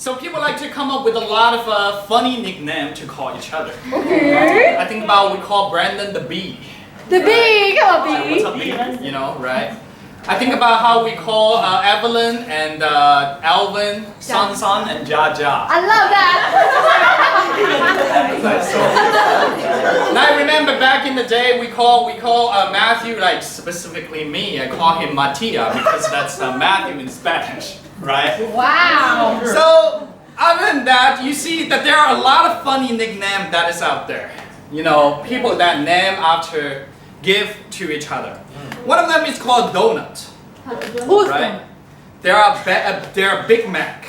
So people like to come up with a lot of funny nicknames to call each other. Okay. I think about we call Brandon the Bee. The bee, come on, Like, bee. what's up, Bee? You know, right? I think about how we call Evelyn and Alvin, San San, and Jia Jia. I love that. And I remember back in the day, we call Matthew, like specifically me, I call him Matia because that's Matthew in Spanish, right? Wow. So other than that, you see that there are a lot of funny nicknames that is out there. You know, people that name after give to each other. One of them is called Donut, right? There are Big Mac,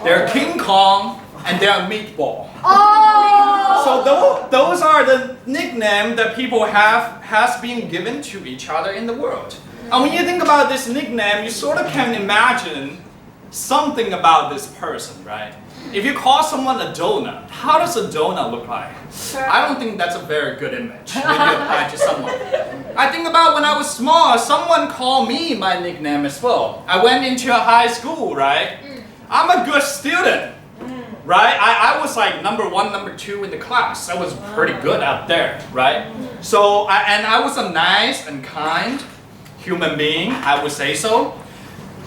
there are King Kong, and there are Meatball. Oh. So those are the nicknames that people has been given to each other in the world. And when you think about this nickname, you sort of can imagine something about this person, right? If you call someone a donut, how does a donut look like? I don't think that's a very good image when you apply to someone. I think about when I was small, someone called me my nickname as well. I went into a high school, right? I'm a good student, right? I was like number 1, number 2 in the class. I was pretty good out there, right? So, I was a nice and kind human being, I would say so.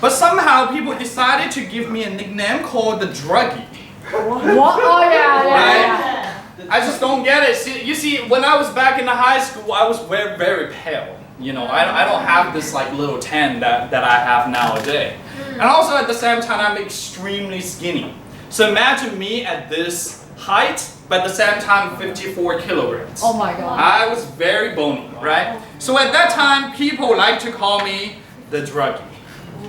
But somehow people decided to give me a nickname called the druggie. What? Oh yeah. Right? I just don't get it. You see, when I was back in the high school, I was very, very pale. You know, I don't have this like little tan that I have nowadays. And also at the same time, I'm extremely skinny. So imagine me at this height, but at the same time 54 kilograms. Oh my God. I was very bony, right? So at that time, people like to call me the druggie.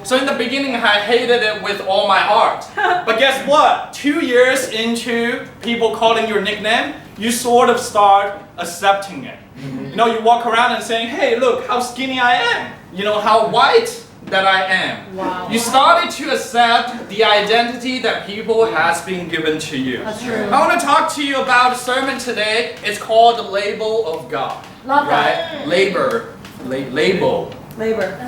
So in the beginning, I hated it with all my heart. But guess what? 2 years into people calling your nickname, you sort of start accepting it. You know, you walk around and saying, hey, look how skinny I am. You know, how white that I am. Wow. You started to accept the identity that people has been given to you. That's true. I want to talk to you about a sermon today. It's called the Label of God. Love right? Labor. Label. Labor.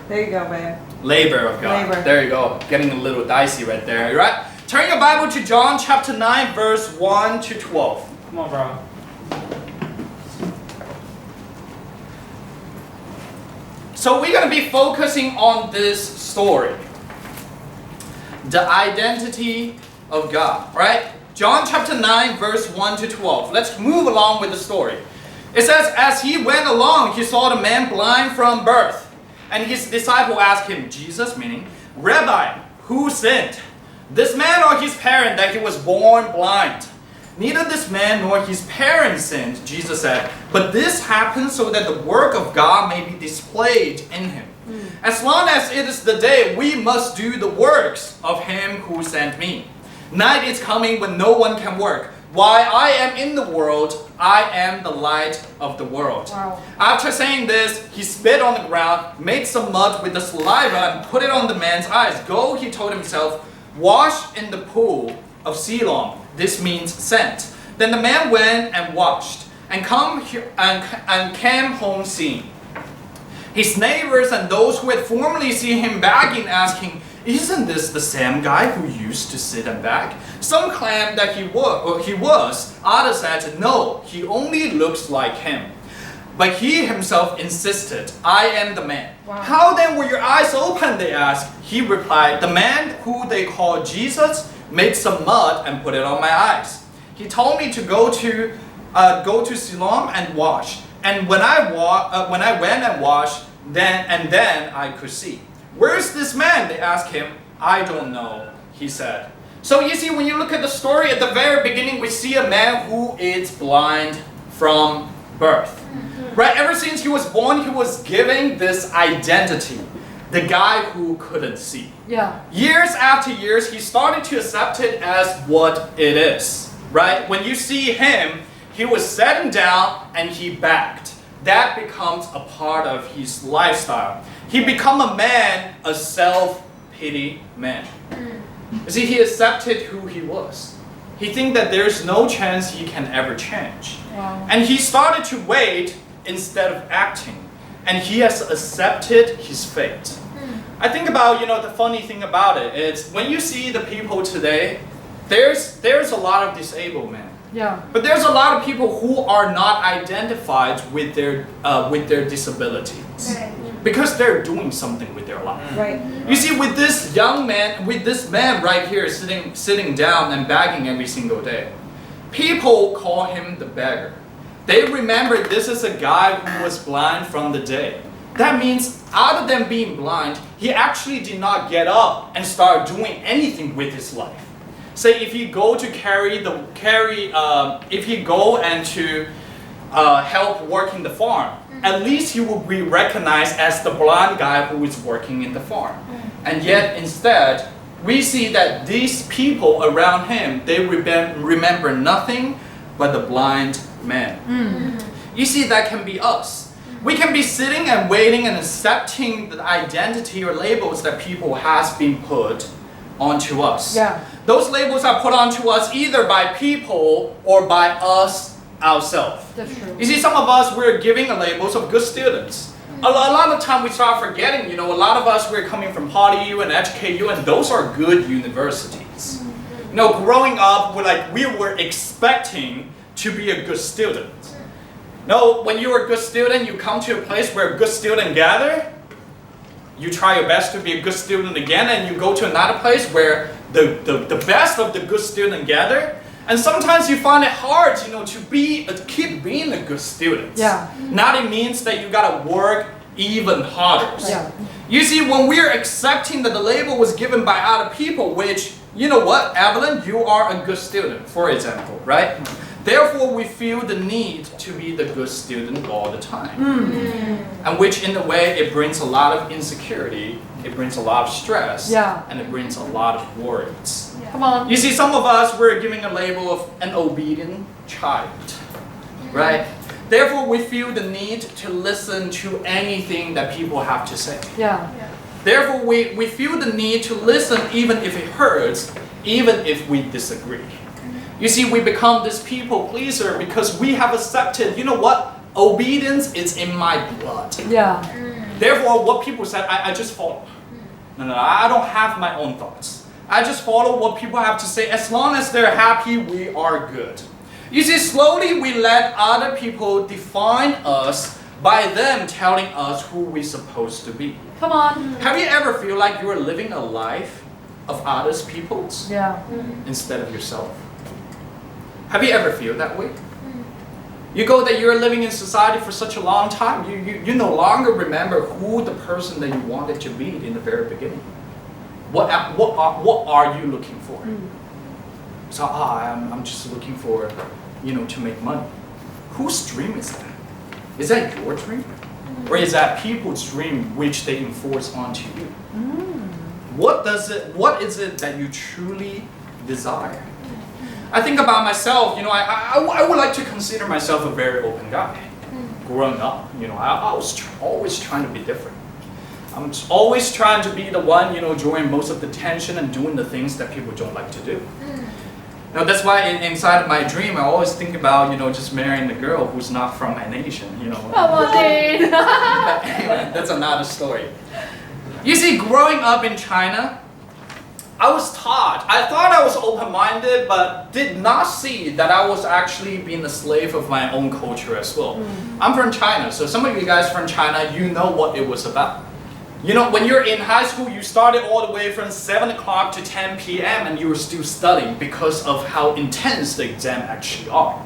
There you go, babe. Labor of God. Labor. There you go. Getting a little dicey right there, right? Turn your Bible to John chapter 9, verse 1 to 12. Come on, bro. So we're going to be focusing on this story. The identity of God, right? John chapter 9, verse 1 to 12. Let's move along with the story. It says, as he went along, he saw the man blind from birth. And his disciple asked him, Jesus, meaning, Rabbi, who sinned? This man or his parent that he was born blind? Neither this man nor his parents sinned, Jesus said, but this happened so that the work of God may be displayed in him. As long as it is the day, we must do the works of him who sent me. Night is coming when no one can work. While I am in the world, I am the light of the world. Wow. After saying this, he spit on the ground, made some mud with the saliva, and put it on the man's eyes. Go, he told himself, wash in the pool of Siloam. This means sent. Then the man went and washed, and came home seeing. His neighbors and those who had formerly seen him begging, asking, isn't this the same guy who used to sit and beg? Some claimed that he was. Others said, no, he only looks like him. But he himself insisted, I am the man. Wow. How then were your eyes open, they asked. He replied, the man who they call Jesus made some mud and put it on my eyes. He told me to go to Siloam and wash. And when I went and washed, then I could see. Where is this man? They asked him. I don't know, he said. So you see, when you look at the story, at the very beginning, we see a man who is blind from birth. Right? Ever since he was born, he was given this identity. The guy who couldn't see. Yeah. Years after years, he started to accept it as what it is. Right? When you see him, he was sitting down and he begged. That becomes a part of his lifestyle. He became a man, a self-pity man. You see, he accepted who he was. He think that there's no chance he can ever change. Wow. And he started to wait instead of acting. And he has accepted his fate. I think about, the funny thing about it is when you see the people today, there's a lot of disabled men. Yeah. But there's a lot of people who are not identified with their disabilities. Because they're doing something with their life. Right. You see, with this man right here sitting down and begging every single day, people call him the beggar. They remember this is a guy who was blind from the day. That means, other than being blind, he actually did not get up and start doing anything with his life. Say if he go to if he go and to help working the farm, at least he will be recognized as the blind guy who is working in the farm. And yet instead, we see that these people around him, they remember nothing but the blind man. You see, that can be us. We can be sitting and waiting and accepting the identity or labels that people has been put onto us. Yeah. Those labels are put onto us either by people or by us ourselves. That's true. You see, some of us, we're giving the labels of good students. A lot of time we start forgetting, a lot of us, we're coming from PolyU and HKU, and those are good universities. Growing up, we were expecting to be a good student. When you're a good student, you come to a place where a good student gather, you try your best to be a good student again, and you go to another place where the best of the good student gather, and sometimes you find it hard, to keep being a good student. Yeah. Now it means that you gotta work even harder. Yeah. You see, when we're accepting that the label was given by other people, which, you know what, Evelyn, you are a good student, for example, right? Therefore, we feel the need to be the good student all the time. And which, in a way, it brings a lot of insecurity, it brings a lot of stress, and it brings a lot of worries. Come on. You see, some of us, we're giving a label of an obedient child, right? Therefore, we feel the need to listen to anything that people have to say. Yeah. Therefore, we feel the need to listen even if it hurts, even if we disagree. You see, we become this people pleaser because we have accepted, obedience is in my blood. Yeah. Therefore, what people said, I just follow. No, I don't have my own thoughts. I just follow what people have to say. As long as they're happy, we are good. You see, slowly we let other people define us by them telling us who we're supposed to be. Come on. Have you ever feel like you are living a life of others people's instead of yourself? Have you ever feel that way? You go that you're living in society for such a long time, you no longer remember who the person that you wanted to be in the very beginning. What are you looking for? So I'm just looking for, to make money. Whose dream is that? Is that your dream? Or is that people's dream which they enforce onto you? What is it that you truly desire? I think about myself, I would like to consider myself a very open guy. Growing up, I was always trying to be different. I'm always trying to be the one, drawing most of the attention and doing the things that people don't like to do. Now that's why inside of my dream, I always think about, just marrying a girl who's not from my nation, Come on, Dean. But anyway, that's another story. You see, growing up in China, I thought I was open-minded, but did not see that I was actually being a slave of my own culture as well. I'm from China, so some of you guys from China, you know what it was about. When you're in high school, you started all the way from 7 o'clock to 10 p.m. and you were still studying because of how intense the exam actually are.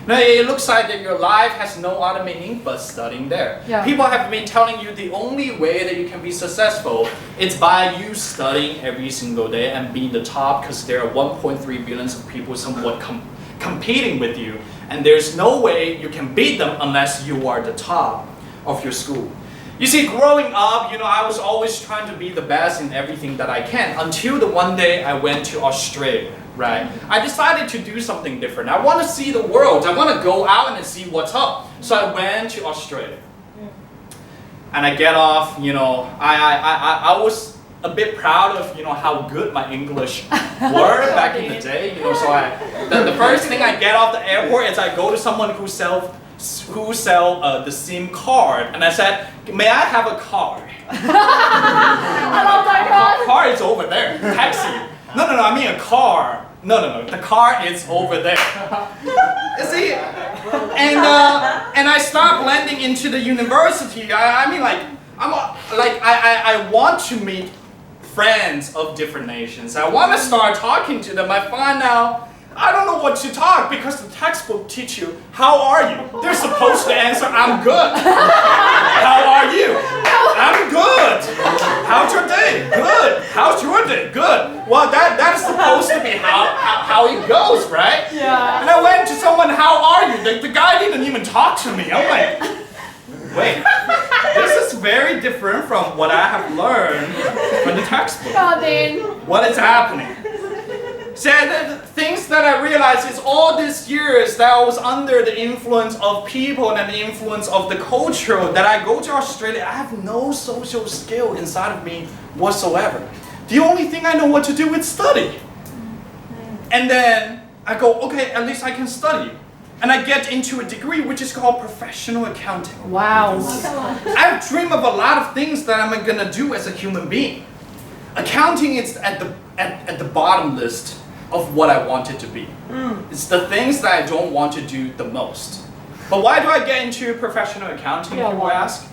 Now, it looks like that your life has no other meaning but studying there. Yeah. People have been telling you the only way that you can be successful is by you studying every single day and being the top, because there are 1.3 billion of people somewhat competing with you, and there's no way you can beat them unless you are the top of your school. You see, growing up, I was always trying to be the best in everything that I can, until the one day I went to Australia, right? I decided to do something different. I want to see the world. I want to go out and see what's up. So I went to Australia. And I get off, I was a bit proud of, how good my English were back in the day. So the first thing I get off the airport is I go to someone who sell the SIM card, and I said, may I have a card? I love that God. Car is over there. Taxi. No, I mean a car. No. The car is over there. You see? And I start blending into the university. I mean, like, I want to meet friends of different nations. I want to start talking to them. I find out I don't know what to talk because the textbook teach you, how are you? They're supposed to answer, I'm good. How are you? I'm good. How's your day? Good. How's your day? Good. Well, that is supposed to be how it goes, right? Yeah. And I went to someone, how are you? The guy didn't even talk to me. I'm like, wait, this is very different from what I have learned from the textbook. God, Dean. What is happening? So the things that I realized is all these years that I was under the influence of people and the influence of the culture that I go to Australia, I have no social skill inside of me whatsoever. The only thing I know what to do is study. And then I go, okay, at least I can study. And I get into a degree which is called professional accounting. Wow. I dream of a lot of things that I'm gonna do as a human being. Accounting is at the bottom list of what I want it to be. It's the things that I don't want to do the most. But why do I get into professional accounting, people ask?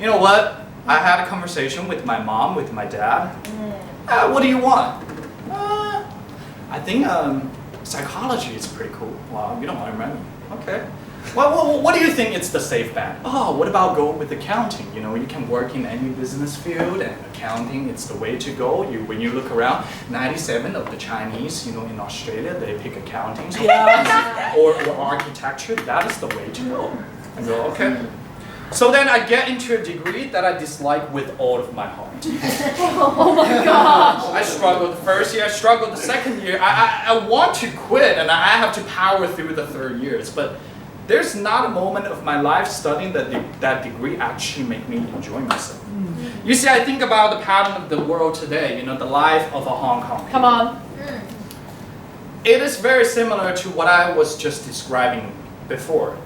You know what? I had a conversation with my mom, with my dad. What do you want? I think psychology is pretty cool. Wow, you don't want to remember. Okay. Well, what do you think it's the safe bet? Oh, what about go with accounting? You know, you can work in any business field, and accounting, it's the way to go. When you look around, 97 of the Chinese, you know, in Australia, they pick accounting. So or architecture, that is the way to go. I go, okay. So then I get into a degree that I dislike with all of my heart. Oh my gosh. I struggled the first year, I struggled the second year. I want to quit, and I have to power through the third years. But there's not a moment of my life studying that degree actually make me enjoy myself. You see, I think about the pattern of the world today, you know, the life of a Hong Kong people. Come on. It is very similar to what I was just describing before.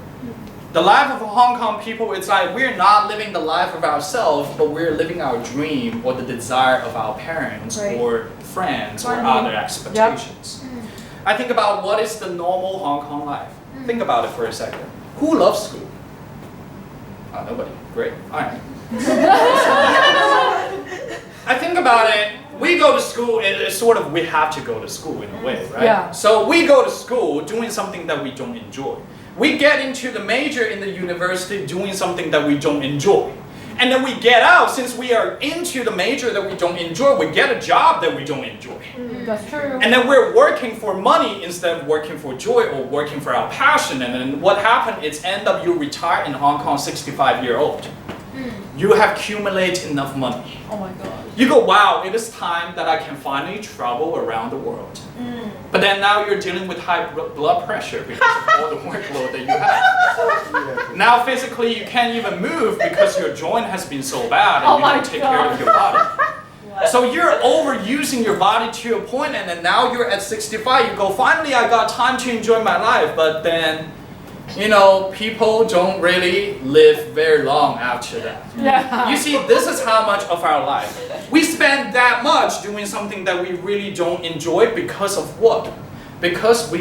The life of a Hong Kong people, it's like we're not living the life of ourselves, but we're living our dream or the desire of our parents or friends or other expectations. I think about what is the normal Hong Kong life. Think about it for a second. Who loves school? Oh, nobody. Great. All right. I think about it. We go to school, it's sort of we have to go to school in a way, right? Yeah. So we go to school doing something that we don't enjoy. We get into the major in the university doing something that we don't enjoy. And then we get out, since we are into the major that we don't enjoy, we get a job that we don't enjoy. That's true. And then we're working for money instead of working for joy or working for our passion. And then what happened is end up you retire in Hong Kong 65-year-old. You have accumulated enough money. Oh my god. You go, wow, it is time that I can finally travel around the world. But then now you're dealing with high blood pressure because of all the workload that you have. Now physically you can't even move because your joint has been so bad and you don't take care of your body. So you're overusing your body to a point, and then now you're at 65, you go, finally I got time to enjoy my life, but then, you know, people don't really live very long after that. Yeah. You see, this is how much of our life. We spend that much doing something that we really don't enjoy because of what? Because we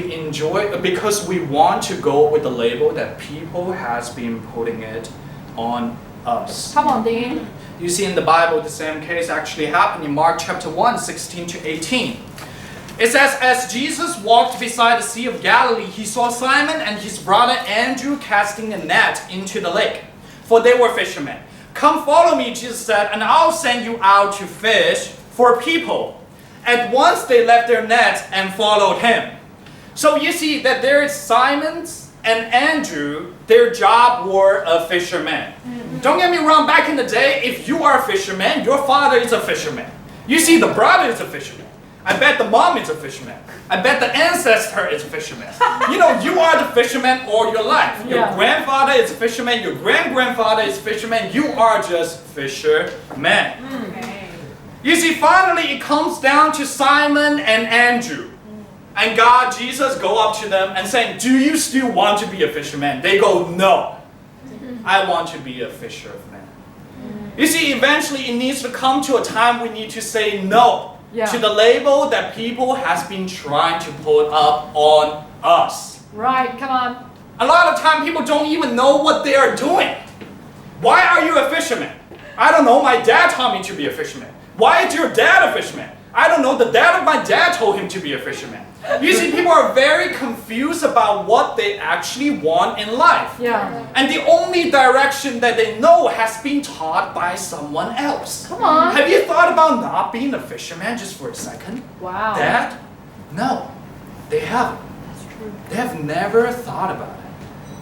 want to go with the label that people has been putting it on us. Come on, Dean. You see in the Bible, the same case actually happened in Mark chapter 1, 16 to 18. It says, as Jesus walked beside the Sea of Galilee, he saw Simon and his brother Andrew casting a net into the lake, for they were fishermen. Come follow me, Jesus said, and I'll send you out to fish for people. At once they left their nets and followed him. So you see that there is Simon and Andrew, their job were a fisherman. Don't get me wrong, back in the day, if you are a fisherman, your father is a fisherman. You see, the brother is a fisherman. I bet the mom is a fisherman. I bet the ancestor is a fisherman. You know, you are the fisherman all your life. Your grandfather is a fisherman, your grand-grandfather is a fisherman, you are just fishermen. You see, finally it comes down to Simon and Andrew. And God, Jesus, go up to them and saying, do you still want to be a fisherman? They go, no. I want to be a fisher of men. You see, eventually it needs to come to a time we need to say no to the label that people has been trying to put up on us. Right, come on. A lot of time people don't even know what they are doing. Why are you a fisherman? I don't know, my dad taught me to be a fisherman. Why is your dad a fisherman? I don't know, the dad of my dad told him to be a fisherman. You see, people are very confused about what they actually want in life. Yeah. And the only direction that they know has been taught by someone else. Come on. Have you thought about not being a fisherman just for a second? Wow. Dad? No, they haven't. That's true. They have never thought about it.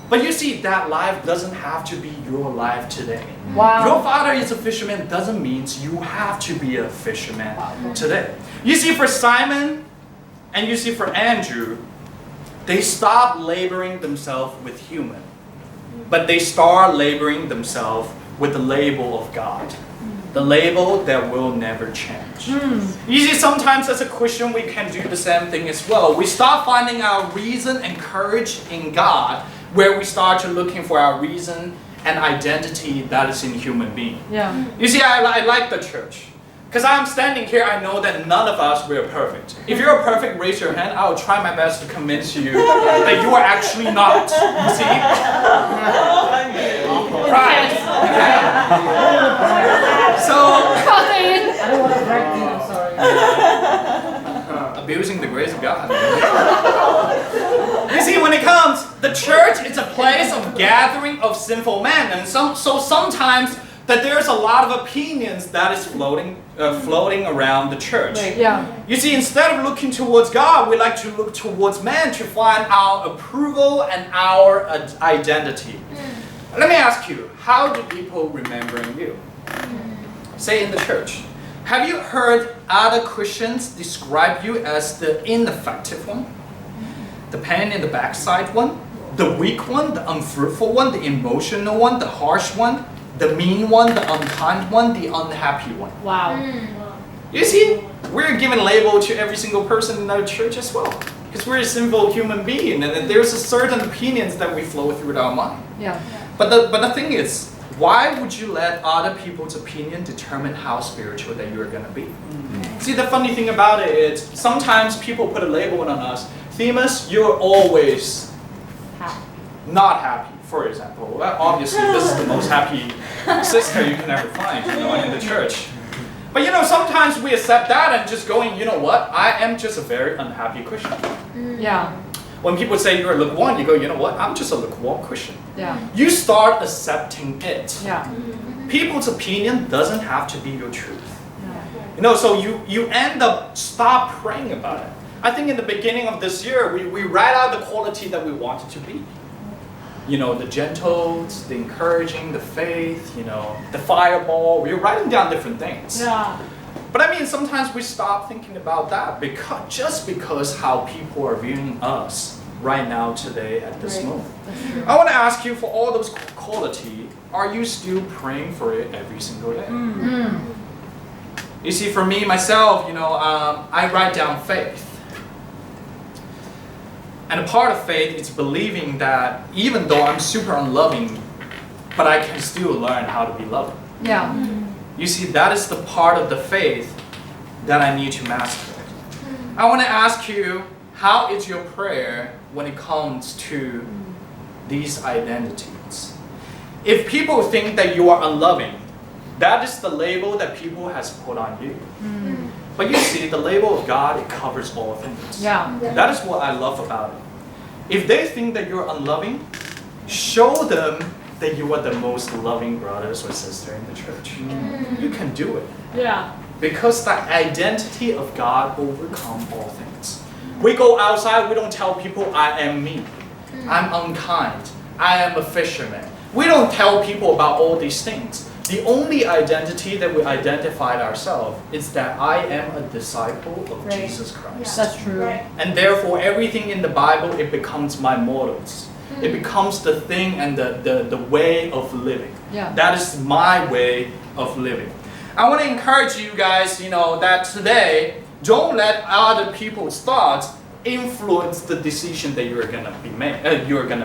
But you see, that life doesn't have to be your life today. Wow. Your father is a fisherman doesn't mean you have to be a fisherman today. You see, for Simon and you see for Andrew, they stop laboring themselves with human, but they start laboring themselves with the label of God. The label that will never change. You see, sometimes as a Christian, we can do the same thing as well. We start finding our reason and courage in God, where we start to looking for our reason and identity that is in human being. Yeah. You see, I like the church. Because I'm standing here, I know that none of us were perfect. If you're perfect, raise your hand. I will try my best to convince you that you are actually not. You see? Right. So, I don't want to brag you, I'm sorry. abusing the grace of God. You see, when it comes, the church is a place of gathering of sinful men, and so sometimes that there's a lot of opinions that is floating around the church. Yeah. You see, instead of looking towards God, we like to look towards man to find our approval and our identity. Let me ask you, how do people remember you? Say in the church. Have you heard other Christians describe you as the ineffective one? The pain in the backside one? The weak one? The unfruitful one? The emotional one? The harsh one? The mean one? The unkind one? The unhappy one? Wow. You see, we're giving label to every single person in our church as well. Because we're a sinful human being, and there's a certain opinions that we flow through our mind. Yeah. But the thing is, why would you let other people's opinion determine how spiritual that you're going to be? See, the funny thing about it is, sometimes people put a label on us. Themis, you're always not happy, for example. Well, obviously, this is the most happy sister you can ever find, in the church. But sometimes we accept that and just going, you know what? I am just a very unhappy Christian. Yeah. When people say you're a lukewarm, you go, you know what? I'm just a lukewarm Christian. Yeah. You start accepting it. Yeah. People's opinion doesn't have to be your truth. Yeah. So you end up stop praying about it. I think in the beginning of this year, we write out the quality that we wanted to be. The gentle, the encouraging, the faith, the fireball. We're writing down different things. Yeah. But I mean, sometimes we stop thinking about that because how people are viewing us right now, today, at this moment. I want to ask you, for all those quality, are you still praying for it every single day? You see, for me, myself, I write down faith. And a part of faith is believing that even though I'm super unloving, but I can still learn how to be loving. Yeah. You see, that is the part of the faith that I need to master. I want to ask you, how is your prayer when it comes to these identities? If people think that you are unloving, that is the label that people has put on you. But you see, the label of God, it covers all things. Yeah. That is what I love about it. If they think that you're unloving, show them that you are the most loving brothers or sister in the church. You can do it. Yeah. Because the identity of God overcomes all things. We go outside, we don't tell people, I am me. I'm unkind. I am a fisherman. We don't tell people about all these things. The only identity that we identified ourselves is that I am a disciple of Jesus Christ. That's true. And therefore, everything in the Bible, it becomes my models. It becomes the thing and the way of living. Yeah. That is my way of living. I want to encourage you guys, that today, don't let other people's thoughts influence the decision that you're gonna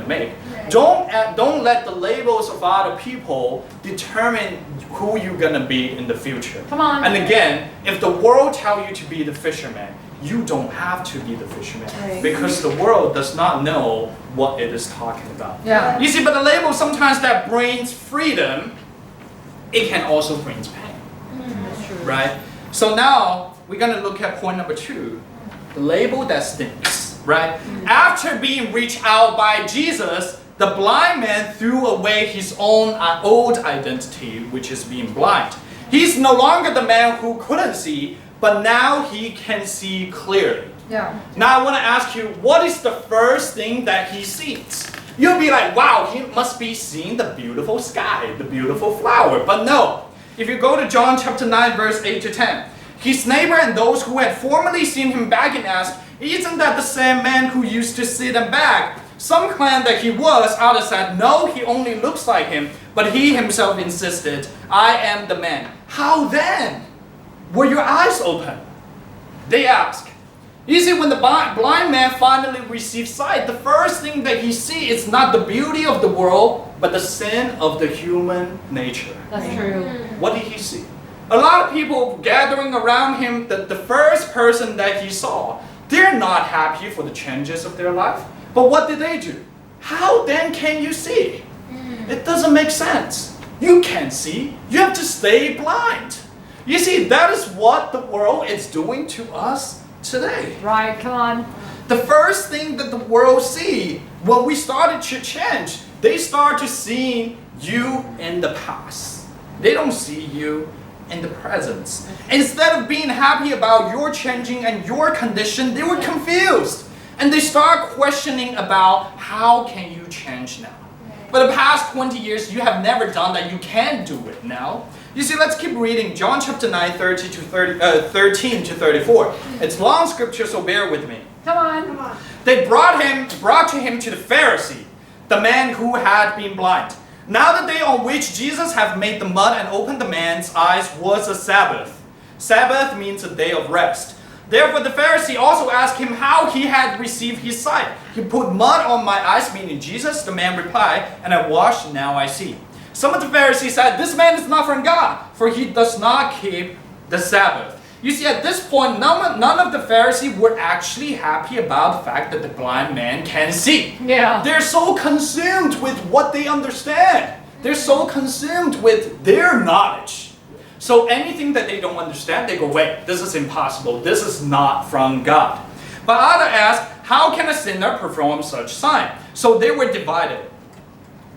make. Don't let the labels of other people determine who you're gonna be in the future. Come on. And again, if the world tell you to be the fisherman, you don't have to be the fisherman, because the world does not know what it is talking about. Yeah. You see, but the label sometimes that brings freedom, it can also bring pain. That's true. Right? So now we're going to look at point number 2, the label that stinks. Right? After being reached out by Jesus, the blind man threw away his own old identity, which is being blind. He's no longer the man who couldn't see, but now he can see clearly. Yeah. Now I want to ask you, what is the first thing that he sees? You'll be like, wow, he must be seeing the beautiful sky, the beautiful flower. But no. If you go to John chapter 9, verse 8 to 10, his neighbor and those who had formerly seen him begging asked, isn't that the same man who used to sit and beg? Some claimed that he was, others said, no, he only looks like him. But he himself insisted, I am the man. How then? Were your eyes open? They ask. You see, when the blind man finally receives sight, the first thing that he sees is not the beauty of the world, but the sin of the human nature. That's true. What did he see? A lot of people gathering around him, the first person that he saw, they're not happy for the changes of their life. But what did they do? How then can you see? It doesn't make sense. You can't see. You have to stay blind. You see, that is what the world is doing to us today. Right, come on. The first thing that the world see when we started to change, they start to see you in the past. They don't see you in the present. Instead of being happy about your changing and your condition, they were confused. And they start questioning about how can you change now. For the past 20 years, you have never done that. You can do it now. You see, let's keep reading John chapter 9, 13 to 34. It's long scripture, so bear with me. Come on. They brought to him to the Pharisee, the man who had been blind. Now the day on which Jesus had made the mud and opened the man's eyes was a Sabbath. Sabbath means a day of rest. Therefore the Pharisee also asked him how he had received his sight. He put mud on my eyes, meaning Jesus. The man replied, and I washed, now I see. Some of the Pharisees said, this man is not from God, for he does not keep the Sabbath. You see, at this point, none of the Pharisees were actually happy about the fact that the blind man can see. Yeah. They're so consumed with what they understand. They're so consumed with their knowledge. So anything that they don't understand, they go, wait, this is impossible. This is not from God. But others asked, how can a sinner perform such sign? So they were divided.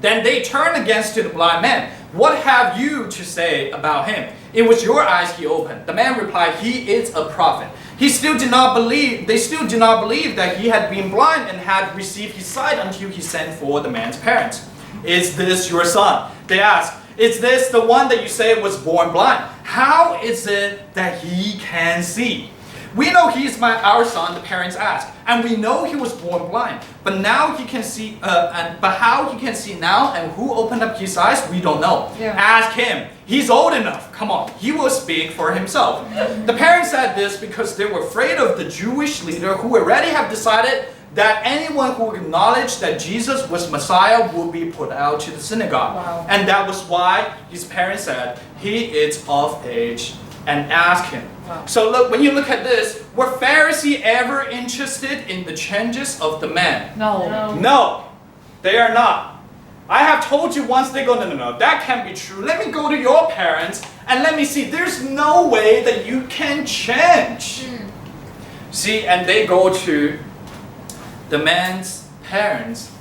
Then they turned against to the blind man. What have you to say about him? It was your eyes he opened. The man replied, he is a prophet. They still did not believe that he had been blind and had received his sight until he sent for the man's parents. Is this your son? They asked. Is this the one that you say was born blind? How is it that he can see? We know he is our son, the parents asked, and we know he was born blind. But now he can see, but how he can see now and who opened up his eyes, we don't know. Yeah. Ask him. He's old enough. Come on, he will speak for himself. The parents said this because they were afraid of the Jewish leader who already have decided that anyone who acknowledged that Jesus was Messiah would be put out to the synagogue. Wow. And that was why his parents said, he is of age, and ask him. Wow. So look, when you look at this, were Pharisees ever interested in the changes of the man? No. No, they are not. I have told you once, they go, no, that can't be true. Let me go to your parents and let me see. There's no way that you can change. See, and they go to the man's parents,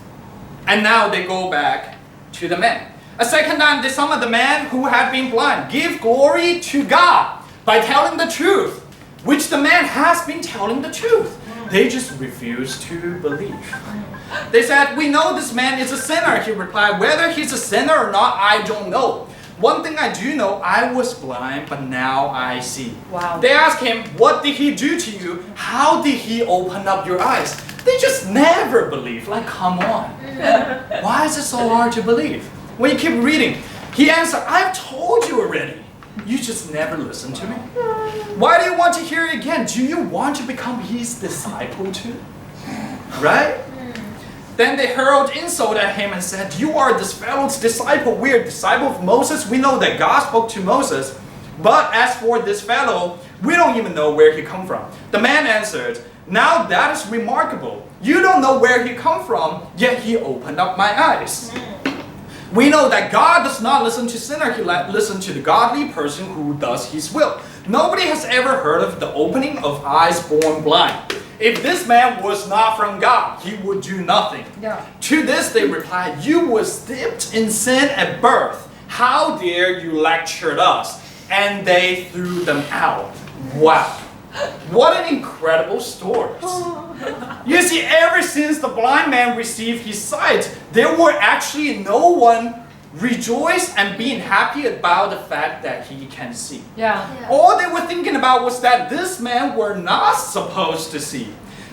and now they go back to the man. A second time, they summon the man who had been blind. Give glory to God by telling the truth, which the man has been telling the truth. They just refuse to believe. They said, we know this man is a sinner. He replied, whether he's a sinner or not, I don't know. One thing I do know, I was blind, but now I see. Wow. They asked him, what did he do to you? How did he open up your eyes? They just never believe. Like, come on. Why is it so hard to believe? When you keep reading, he answered, I've told you already. You just never listen to me. Why do you want to hear it again? Do you want to become his disciple too? Right? Then they hurled insult at him and said, you are this fellow's disciple. We are disciple of Moses. We know that God spoke to Moses. But as for this fellow, we don't even know where he come from. The man answered, now that is remarkable. You don't know where he come from, yet he opened up my eyes. We know that God does not listen to sinner. He listens to the godly person who does his will. Nobody has ever heard of the opening of eyes born blind. If this man was not from God, he would do nothing. Yeah. To this they replied, you were steeped in sin at birth. How dare you lecture us? And they threw them out. Wow. What an incredible story. You see, ever since the blind man received his sight, there were actually no one rejoice and being happy about the fact that he can see. Yeah. All they were thinking about was that this man were not supposed to see.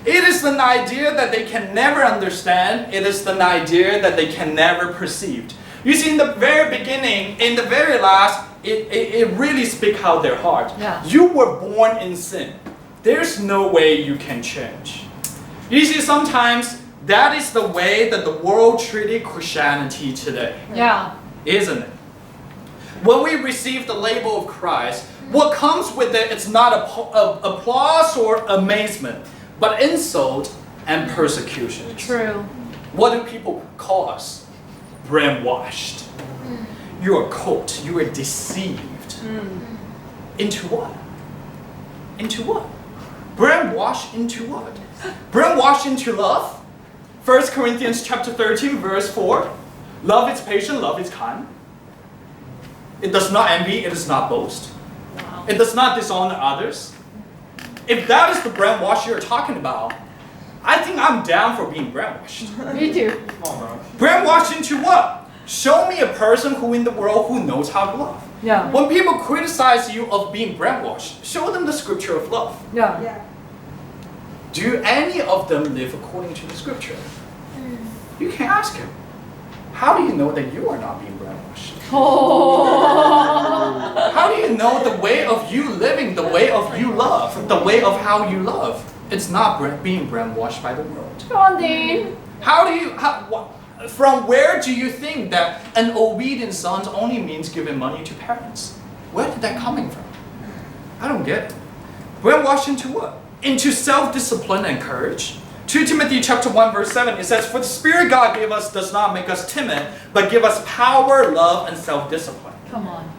It is an idea that they can never understand. It is an idea that they can never perceive. You see, in the very beginning, in the very last, it really speaks out their heart. Yeah. You were born in sin. There's no way you can change. You see, sometimes that is the way that the world treated Christianity today. Yeah. Isn't it? When we receive the label of Christ, what comes with it is not applause or amazement, but insult and persecution. True. What do people call us? Brainwashed. You are caught. You are deceived. Into what? Into what? Brainwashed into what? Brainwashed into love? 1 Corinthians chapter 13 verse 4. Love is patient, love is kind. It does not envy, it does not boast. Wow. It does not dishonor others. If that is the brainwash you're talking about, I think I'm down for being brainwashed. Me too. Brainwashed into what? Show me a person who in the world who knows how to love. Yeah. When people criticize you of being brainwashed, show them the scripture of love. Yeah. Do any of them live according to the scripture? You can ask him. How do you know that you are not being brainwashed? Oh. How do you know the way of you living, the way of you love, the way of how you love? It's not being brainwashed by the world. Come on, Dean. From where do you think that an obedient son only means giving money to parents? Where did that coming from? I don't get it. Brainwashed into what? Into self-discipline and courage. 2 Timothy chapter 1 verse 7, it says, for the Spirit God gave us does not make us timid, but give us power, love, and self-discipline. Come on.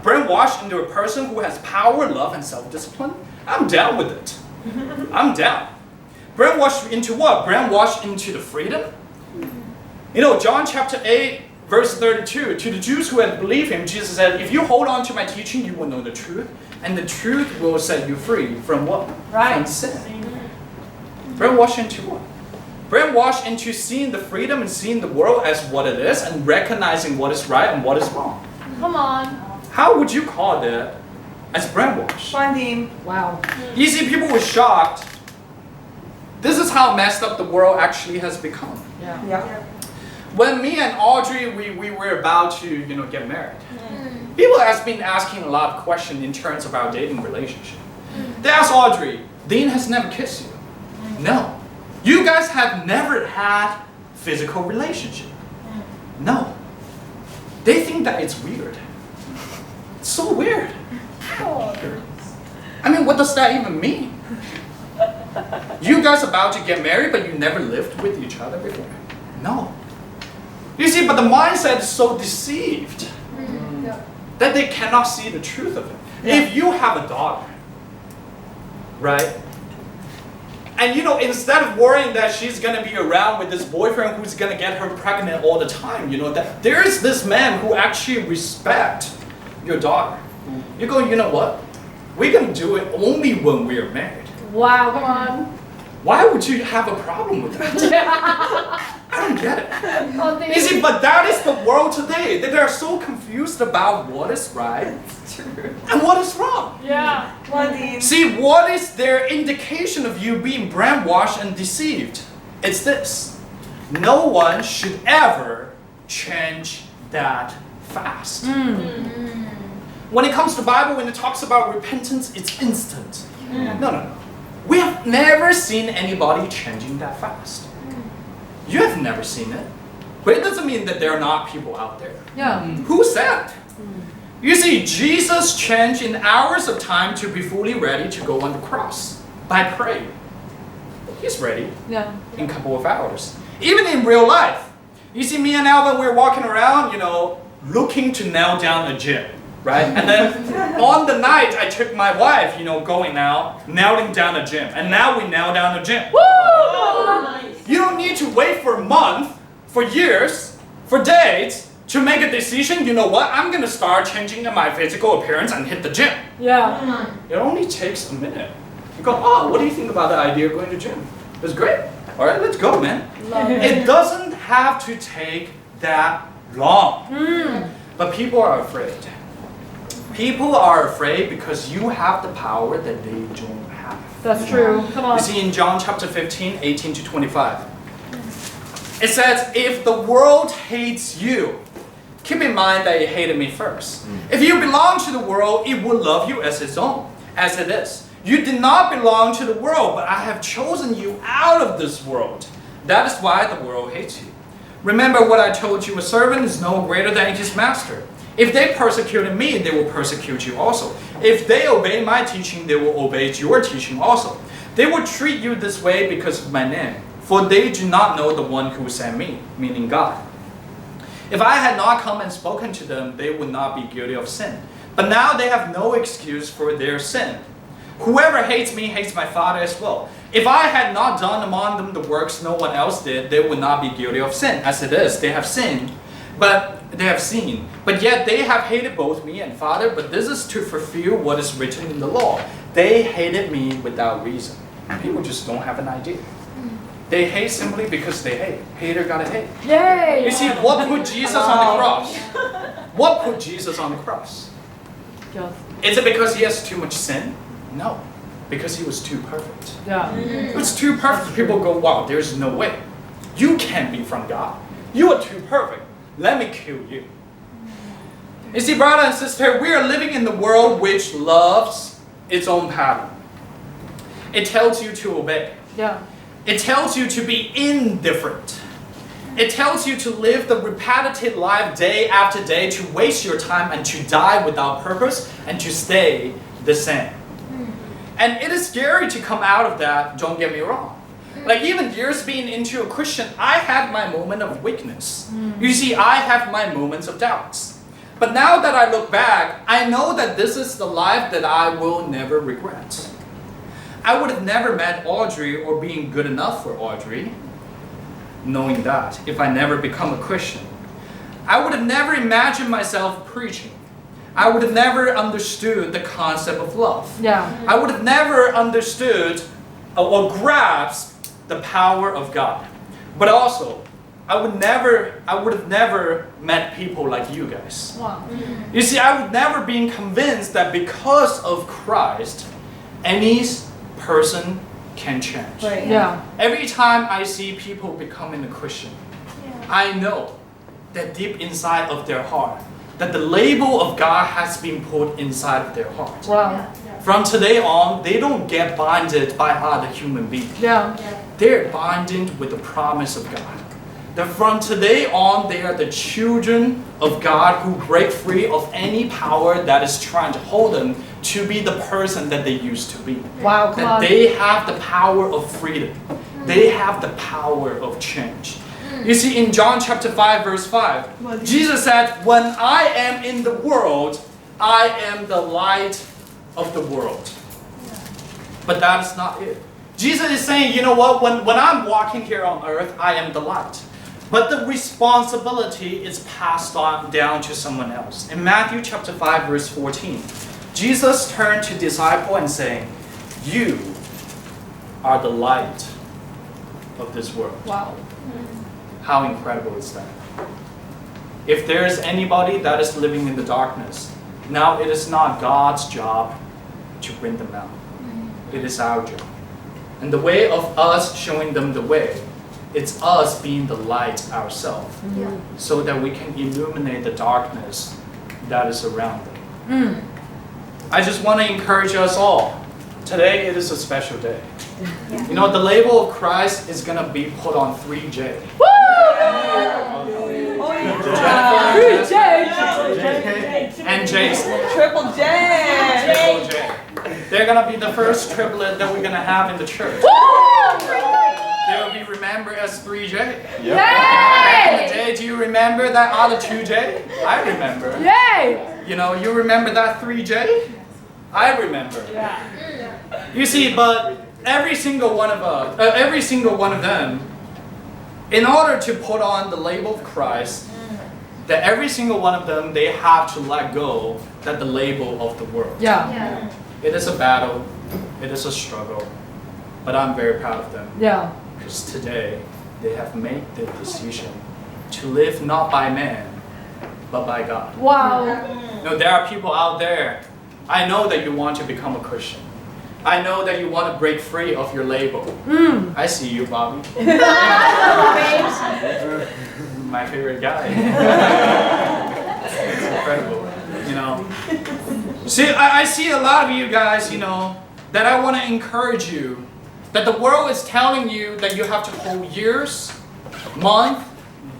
Brainwashed into a person who has power, love, and self-discipline? I'm down with it. I'm down. Brainwashed into what? Brainwashed into the freedom? You know, John chapter 8 verse 32, to the Jews who had believed him, Jesus said, if you hold on to my teaching, you will know the truth, and the truth will set you free from what? Right. From sin. Brainwashed into what? Brainwashed into seeing the freedom and seeing the world as what it is and recognizing what is right and what is wrong. Come on. How would you call that as brainwashed? Finding. Wow. You see, people were shocked. This is how messed up the world actually has become. Yeah. When me and Audrey, we were about to, get married. People have been asking a lot of questions in terms of our dating relationship. They asked Audrey, Dean has never kissed you. No. You guys have never had physical relationship. No. They think that it's weird. It's so weird. I mean, what does that even mean? You guys about to get married, but you never lived with each other before? No. You see, but the mindset is so deceived that they cannot see the truth of it. Yeah. If you have a daughter, right? And instead of worrying that she's going to be around with this boyfriend who's going to get her pregnant all the time, that there is this man who actually respects your daughter. You go, you know what? We're going to do it only when we're married. Wow, come on. Why would you have a problem with that? I don't get it. Oh, You see, but that is the world today. They are so confused about what is right and what is wrong. Yeah. See, what is their indication of you being brainwashed and deceived? It's this. No one should ever change that fast. When it comes to the Bible, when it talks about repentance, it's instant. No. We have never seen anybody changing that fast. You have never seen it. But it doesn't mean that there are not people out there. Yeah. Who said? You see, Jesus changed in hours of time to be fully ready to go on the cross by praying. He's ready in a couple of hours. Even in real life. You see, me and Alvin, we're walking around, looking to nail down a gym. Right? And then on the night, I took my wife, going out, nailing down a gym. And now we nail down a gym. Woo! You don't need to wait for a month, for years, for days to make a decision. You know what? I'm going to start changing my physical appearance and hit the gym. Yeah. It only takes a minute. You go, oh, what do you think about the idea of going to the gym? It's great. All right, let's go, man. It doesn't have to take that long. But people are afraid. People are afraid because you have the power that they don't have. That's true. Come on. You see in John chapter 15, 18 to 25. It says, if the world hates you, keep in mind that it hated me first. If you belong to the world, it will love you as its own, as it is. You did not belong to the world, but I have chosen you out of this world. That is why the world hates you. Remember what I told you, a servant is no greater than his master. If they persecuted me, they will persecute you also. If they obey my teaching, they will obey your teaching also. They will treat you this way because of my name, for they do not know the one who sent me, meaning God. If I had not come and spoken to them, they would not be guilty of sin. But now they have no excuse for their sin. Whoever hates me hates my Father as well. If I had not done among them the works no one else did, they would not be guilty of sin. As it is, they have sinned, but yet they have hated both me and Father, but this is to fulfill what is written in the law. They hated me without reason. People just don't have an idea. They hate simply because they hate. Hater gotta hate. Yay! You see, what put Jesus on the cross? What put Jesus on the cross? Is it because he has too much sin? No. Because he was too perfect. Yeah. It was too perfect. People go, wow, there's no way. You can't be from God. You are too perfect. Let me kill you. You see, brother and sister, we are living in the world which loves its own pattern. It tells you to obey. Yeah. It tells you to be indifferent. It tells you to live the repetitive life day after day, to waste your time and to die without purpose and to stay the same. And it is scary to come out of that, don't get me wrong. Like even years being into a Christian, I had my moment of weakness. You see, I have my moments of doubts. But now that I look back, I know that this is the life that I will never regret. I would have never met Audrey or being good enough for Audrey, knowing that, if I never become a Christian. I would have never imagined myself preaching. I would have never understood the concept of love. Yeah. I would have never understood or grasped the power of God. But also, I would have never met people like you guys. Wow. You see, I would never been convinced that because of Christ, any person can change. Right. Yeah. Every time I see people becoming a Christian, I know that deep inside of their heart, that the label of God has been put inside of their heart. Wow. From today on, they don't get binded by other human beings. Yeah. They're binded with the promise of God. That from today on, they are the children of God who break free of any power that is trying to hold them to be the person that they used to be. Wow, come that on. they have the power of freedom. They have the power of change. You see, in John chapter 5, verse 5, Jesus said, when I am in the world, I am the light of the world. But that is not it. Jesus is saying, you know what, when I'm walking here on earth, I am the light. But the responsibility is passed on down to someone else. In Matthew chapter 5, verse 14, Jesus turned to disciple and saying, you are the light of this world. Wow. How incredible is that? If there is anybody that is living in the darkness, now it is not God's job to bring them out. It is our job. And the way of us showing them the way, it's us being the light ourselves, so that we can illuminate the darkness that is around them. I just want to encourage us all. Today it is a special day. You know, the label of Christ is going to be put on 3J. And Jason. Triple J. Triple J. They're going to be the first triplet that we're going to have in the church. They will be remembered as 3J. Back in the day, do you remember that other 2J? I remember. You know, you remember that 3J? I remember. You see, but every single one of them, in order to put on the label of Christ, that every single one of them, they have to let go that the label of the world. It is a battle. It is a struggle. But I'm very proud of them. Because today, they have made the decision to live not by man, but by God. No, there are people out there. I know that you want to become a Christian. I know that you want to break free of your label. I see you, Bobby. My favorite guy. It's incredible, you know. See, I see a lot of you guys, you know, that I want to encourage you, that the world is telling you that you have to hold years, months,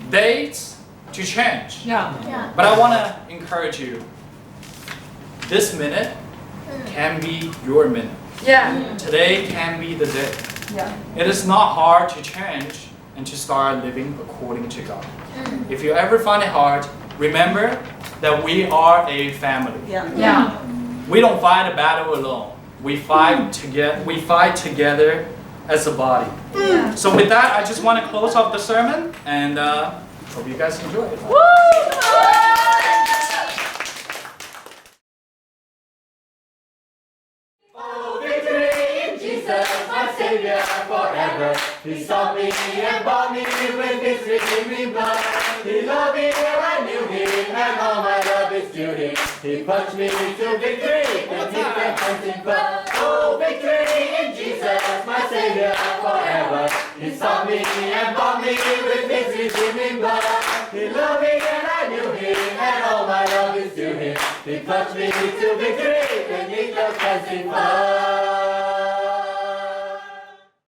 dates to change. But I want to encourage you, this minute can be your minute. Today can be the day. It is not hard to change and to start living according to God. If you ever find it hard, remember that we are a family. We don't fight a battle alone. We fight together as a body. So with that, I just want to close off the sermon and hope you guys enjoy it. Savior forever. He saw me and bought me with His redeeming blood. He loved me when I knew Him, and all my love is to Him. He punched me to victory, and He can punch blood. Oh, victory in Jesus, my Savior forever. He saw me and bought me with His redeeming blood. He loved me and I knew Him, and all my love is to Him. He punched me to victory, and He can punch blood.